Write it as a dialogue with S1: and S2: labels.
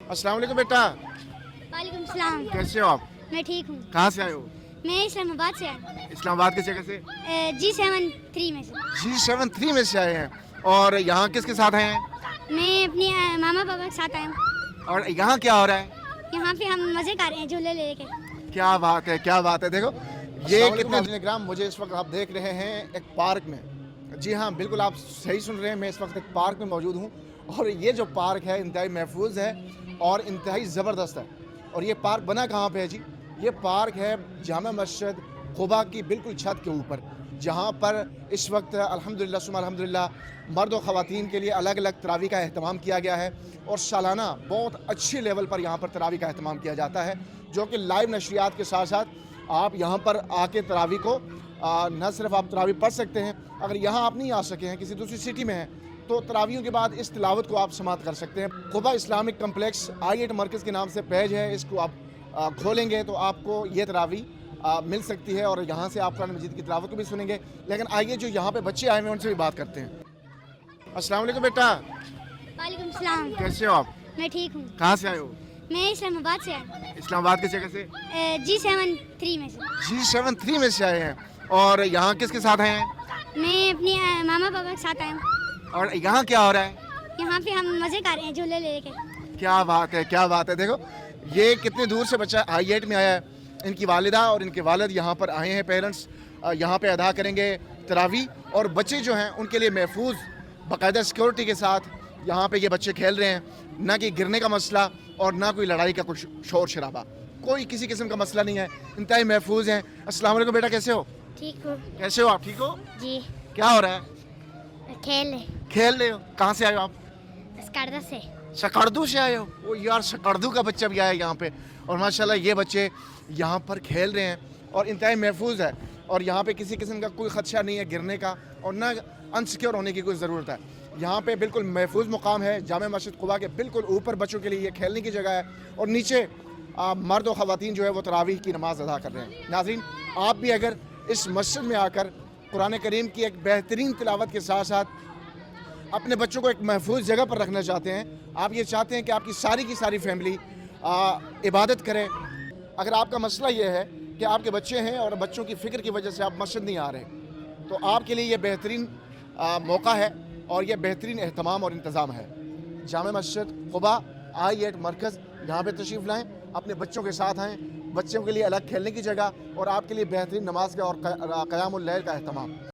S1: अस्सलाम वालेकुम बेटा,
S2: वालेकुम सलाम।
S1: कैसे हो आप?
S2: मैं ठीक हूँ।
S1: कहाँ से आए हो?
S2: मैं इस्लामाबाद से आया
S1: इस्लामाबाद किस जगह से?
S2: G73 में से।
S1: G73 में से आए हैं। और यहाँ किसके साथ आए हैं?
S2: मैं अपने मामा पापा के साथ आया हूँ।
S1: और यहाँ क्या हो रहा है?
S2: यहाँ पे हम मज़े कर रहे हैं झूले लेके।
S1: क्या बात है, क्या बात है। देखो ये कितने ग्राम, मुझे इस वक्त आप देख रहे हैं एक पार्क में। जी हाँ, बिल्कुल आप सही सुन रहे हैं, मैं इस वक्त एक पार्क में मौजूद हूँ। और ये जो पार्क है इंतहाई महफूज है और इंतहाई ज़बरदस्त है। और ये पार्क बना कहाँ पे है जी? ये पार्क है जामा मस्जिद खुबा की बिल्कुल छत के ऊपर, जहाँ पर इस वक्त अल्हम्दुलिल्लाह सुम्मा अल्हम्दुलिल्लाह मर्द और ख़वातीन के लिए अलग अलग तरावी का अहतमाम किया गया है। और सालाना बहुत अच्छी लेवल पर यहाँ पर तरावी का अहतमाम किया जाता है, जो कि लाइव नशरियात के साथ साथ आप यहाँ पर आके तरावी को न सिर्फ आप तरावी पढ़ सकते हैं, अगर यहाँ आप नहीं आ सके हैं, किसी दूसरी सिटी में हैं, तो तरावियों के बाद इस तिलावत को आप समात कर सकते हैं। खुबा इस्लामिक कम्प्लेक्स I8 मरकज़ के नाम से पेज है, इसको आप खोलेंगे तो आपको ये तरावी मिल सकती है और यहाँ से आप कुरान मजीद की तिलावत को भी सुनेंगे। लेकिन आइए जो यहाँ पे बच्चे आए हैं उनसे भी बात करते हैं। अस्सलाम वालेकुम बेटा,
S2: वालेकुम सलाम।
S1: कैसे हो आप?
S2: मैं ठीक हूँ।
S1: कहाँ से आए हो?
S2: मैं इस्लामाबाद से आया
S1: इस्लामाबाद किस जगह से?
S2: G73 में से।
S1: G73 में से आए हैं। और यहाँ किसके साथ आए हैं?
S2: मैं अपने मामा पापा के साथ आया हूँ।
S1: और यहाँ क्या हो रहा है?
S2: यहाँ पे हम मज़े कर रहे हैं झूले लेके।
S1: क्या बात है, क्या बात है। देखो ये कितने दूर से बच्चा I8 में आया है। इनकी वालिदा और इनके वालिद यहाँ पर आए हैं, पेरेंट्स यहाँ पे अदा करेंगे तरावी। और बच्चे जो हैं उनके लिए महफूज बाकायदा सिक्योरिटी के साथ यहाँ पे ये बच्चे खेल रहे हैं। ना कि गिरने का मसला और ना कोई लड़ाई का कुछ शोर शराबा, कोई किसी किस्म का मसला नहीं है, इंतहाई महफूज हैं। अस्सलाम वालेकुम बेटा, कैसे हो?
S2: ठीक हूँ
S1: कैसे हो आप? ठीक हो?
S2: जी।
S1: क्या हो रहा है?
S2: खेल
S1: रहे हो? कहाँ से आए हो आप?
S2: स्कर्दा से।
S1: शकरदू से आए हो? ओ यार, शकरदू का बच्चा भी आया है यहाँ पे। और माशाल्लाह ये बच्चे यहाँ पर खेल रहे हैं और इंतहाई महफूज है। और यहाँ पे किसी किस्म का कोई खदशा नहीं है गिरने का और ना अनसिक्योर होने की कोई ज़रूरत है। यहाँ पे बिल्कुल महफूज मुकाम है। जामा मस्जिद खुबा के बिल्कुल ऊपर बच्चों के लिए ये खेलने की जगह है और नीचे मर्द और ख़वातीन जो है वो तरावीह की नमाज़ अदा कर रहे हैं। नाज़रीन, आप भी अगर इस मस्जिद में आकर कुरान करीम की एक बेहतरीन तिलावत के साथ साथ अपने बच्चों को एक महफूज जगह पर रखना चाहते हैं, आप ये चाहते हैं कि आपकी सारी की सारी फैमिली इबादत करे, अगर आपका मसला ये है कि आपके बच्चे हैं और बच्चों की फ़िक्र की वजह से आप मस्जिद नहीं आ रहे, तो आपके लिए ये बेहतरीन मौका है और ये बेहतरीन एहतमाम और इंतज़ाम है। जामा मस्जिद खुबा I8 मरकज़, यहाँ पे तशरीफ़ लाएँ, अपने बच्चों के साथ आएँ, बच्चों के लिए अलग खेलने की जगह और आपके लिए बेहतरीन नमाज का और क़यामुल लैल का एहतमाम।